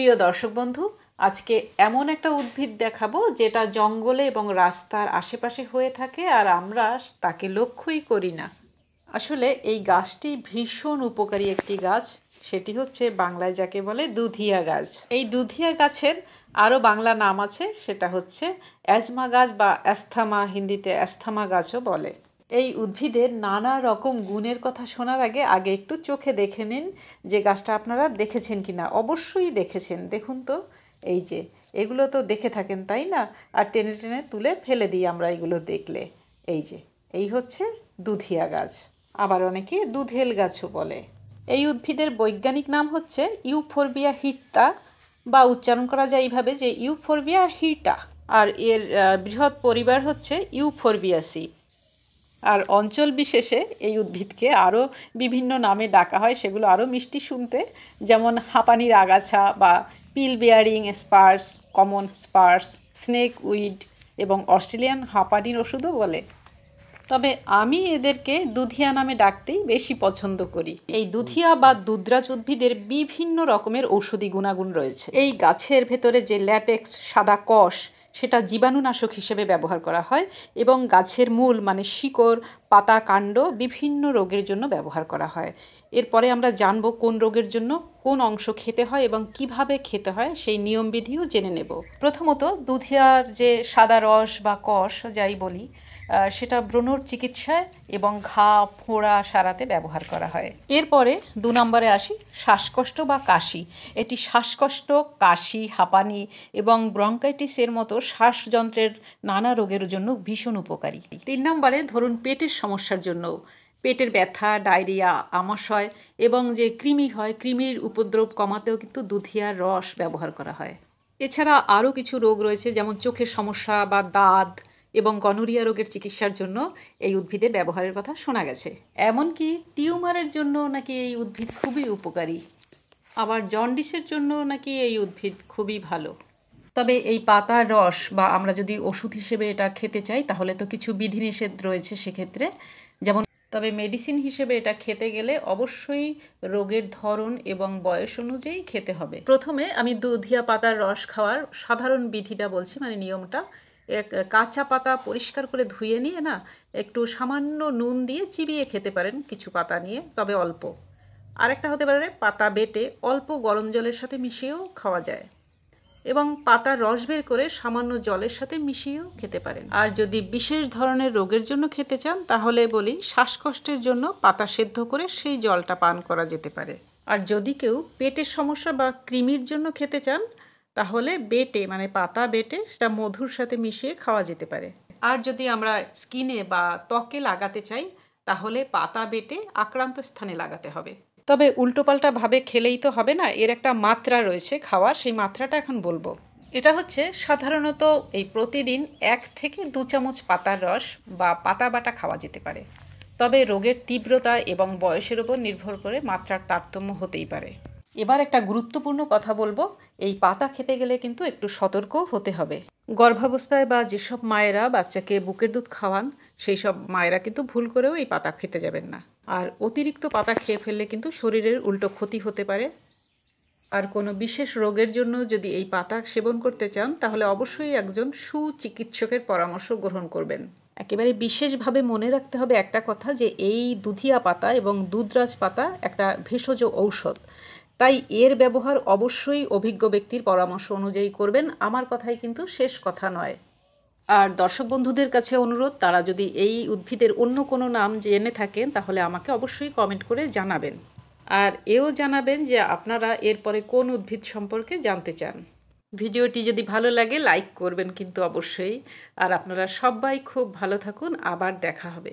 প্রিয় দর্শক বন্ধু, আজকে এমন একটা উদ্ভিদ দেখাবো যেটা জঙ্গলে এবং রাস্তার আশেপাশে হয়ে থাকে আর আমরা তাকে লক্ষ্যই করি না। আসলে এই গাছটি ভীষণ উপকারী একটি গাছ, সেটি হচ্ছে বাংলায় যাকে বলে দুধিয়া গাছ। এই দুধিয়া গাছের আরও বাংলা নাম আছে, সেটা হচ্ছে অ্যাজমা গাছ বা অ্যাস্থমা, হিন্দিতে অ্যাস্থমা গাছও বলে। এই উদ্ভিদের নানা রকম গুণের কথা শোনার আগে একটু চোখে দেখে নিন যে গাছটা আপনারা দেখেছেন কিনা। অবশ্যই দেখেছেন, দেখুন তো। এই যে এগুলো তো দেখে থাকেন তাই না? আর টেনে টেনে তুলে ফেলে দিই আমরা এগুলো দেখলে। এই হচ্ছে দুধিয়া গাছ, আবার অনেকে দুধেল গাছও বলে। এই উদ্ভিদের বৈজ্ঞানিক নাম হচ্ছে ইউফোরবিয়া হিট্টা, বা উচ্চারণ করা যায় এইভাবে যে ইউফোরবিয়া হিটা। আর এর বৃহৎ পরিবার হচ্ছে ইউফোরবিয়াসি। আর অঞ্চল বিশেষে এই উদ্ভিদকে আরও বিভিন্ন নামে ডাকা হয়, সেগুলো আরও মিষ্টি শুনতে, যেমন হাঁপানির আগাছা বা pill bearing spurge, common spurge, snake weed এবং অস্ট্রেলিয়ান হাঁপানির ওষুধও বলে। তবে আমি এদেরকে দুধিয়া নামে ডাকতেই বেশি পছন্দ করি। এই দুধিয়া বা দুধরাজ উদ্ভিদের বিভিন্ন রকমের ঔষধি গুণাগুণ রয়েছে। এই গাছের ভেতরে যে ল্যাটেক্স সাদা কষ, সেটা জীবাণুনাশক হিসেবে ব্যবহার করা হয় এবং গাছের মূল মানে শিকড়, পাতা, কাণ্ড বিভিন্ন রোগের জন্য ব্যবহার করা হয়। এরপরে আমরা জানবো কোন রোগের জন্য কোন অংশ খেতে হয় এবং কিভাবে খেতে হয়, সেই নিয়মবিধিও জেনে নেব। প্রথমত, দুধিয়ার যে সাদা রস বা কষ যাই বলি, সেটা ব্রণর চিকিৎসায় এবং ঘা ফোড়া সারাতে ব্যবহার করা হয়। এরপরে 2 নম্বরে আসি, শ্বাসকষ্ট বা কাশি। এটি শ্বাসকষ্ট, কাশি, হাঁপানি এবং ব্রঙ্কাইটিসের মতো শ্বাসযন্ত্রের নানা রোগের জন্য ভীষণ উপকারী। 3 নম্বরে ধরুন পেটের সমস্যার জন্য, পেটের ব্যথা, ডায়রিয়া, আমাশয় এবং যে কৃমি হয়, কৃমির উপদ্রব কমাতেও কিন্তু দুধিয়ার রস ব্যবহার করা হয়। এছাড়া আরও কিছু রোগ রয়েছে, যেমন চোখের সমস্যা বা দাঁত এবং গনোরিয়া রোগের চিকিৎসার জন্য এই উদ্ভিদের ব্যবহারের কথা শোনা গেছে। এমনকি টিউমারের জন্য নাকি এই উদ্ভিদ খুবই উপকারী। আবার জন্ডিসের জন্য নাকি এই উদ্ভিদ খুবই ভালো। তবে এই পাতার রস বা আমরা যদি ওষুধ হিসেবে এটা খেতে চাই তাহলে তো কিছু বিধিনিষেধ রয়েছে সেক্ষেত্রে। যেমন তবে মেডিসিন হিসেবে এটা খেতে গেলে অবশ্যই রোগের ধরন এবং বয়স অনুযায়ী খেতে হবে। প্রথমে আমি দুধিয়া পাতার রস খাওয়ার সাধারণ বিধিটা বলছি, মানে নিয়মটা। কাঁচা পাতা পরিষ্কার করে ধুয়ে নিয়ে না, একটু সামান্য নুন দিয়ে চিবিয়ে খেতে পারেন কিছু পাতা নিয়ে, তবে অল্প। আরেকটা হতে পারে পাতা বেটে অল্প গরম জলের সাথে মিশিয়েও খাওয়া যায়, এবং পাতার রস বের করে সামান্য জলের সাথে মিশিয়েও খেতে পারেন। আর যদি বিশেষ ধরনের রোগের জন্য খেতে চান তাহলে বলি, শ্বাসকষ্টের জন্য পাতা সেদ্ধ করে সেই জলটা পান করা যেতে পারে। আর যদি কেউ পেটের সমস্যা বা কৃমির জন্য খেতে চান তাহলে বেটে, মানে পাতা বেটে সেটা মধুর সাথে মিশিয়ে খাওয়া যেতে পারে। আর যদি আমরা স্কিনে বা ত্বকে লাগাতে চাই তাহলে পাতা বেটে আক্রান্ত স্থানে লাগাতে হবে। তবে উল্টোপাল্টা ভাবে খেলেই তো হবে না, এর একটা মাত্রা রয়েছে খাওয়ার, সেই মাত্রাটা এখন বলবো। এটা হচ্ছে সাধারণত এই প্রতিদিন 1 থেকে 2 চামচ পাতার রস বা পাতা বাটা খাওয়া যেতে পারে। তবে রোগের তীব্রতা এবং বয়সের উপর নির্ভর করে মাত্রার তারতম্য হতেই পারে। এবার একটা গুরুত্বপূর্ণ কথা বলবো, এই পাতা খেতে গেলে কিন্তু একটু সতর্ক হতে হবে। গর্ভাবস্থায় বা যেসব মায়েরা বাচ্চাকে বুকের দুধ খাওয়ান, সেই সব মায়েরা কিন্তু ভুল করেও এই পাতা খেতে যাবেন না। আর অতিরিক্ত পাতা খেয়ে ফেললে কিন্তু শরীরের উল্টো ক্ষতি হতে পারে। আর কোনো বিশেষ রোগের জন্য যদি এই পাতা সেবন করতে চান তাহলে অবশ্যই একজন সুচিকিৎসকের পরামর্শ গ্রহণ করবেন। একেবারে বিশেষভাবে মনে রাখতে হবে একটা কথা, যে এই দুধিয়া পাতা এবং দুধরাজ পাতা একটা ভেষজ ঔষধ, তাই এর ব্যবহার অবশ্যই অভিজ্ঞ ব্যক্তির পরামর্শ অনুযায়ী করবেন। আমার কথাই কিন্তু শেষ কথা নয়। আর দর্শক বন্ধুদের কাছে অনুরোধ, তারা যদি এই উদ্ভিদের অন্য কোনো নাম জেনে থাকেন তাহলে আমাকে অবশ্যই কমেন্ট করে জানাবেন। আর এও জানাবেন যে আপনারা এরপরে কোন উদ্ভিদ সম্পর্কে জানতে চান। ভিডিওটি যদি ভালো লাগে লাইক করবেন কিন্তু অবশ্যই। আর আপনারা সবাই খুব ভালো থাকুন, আবার দেখা হবে।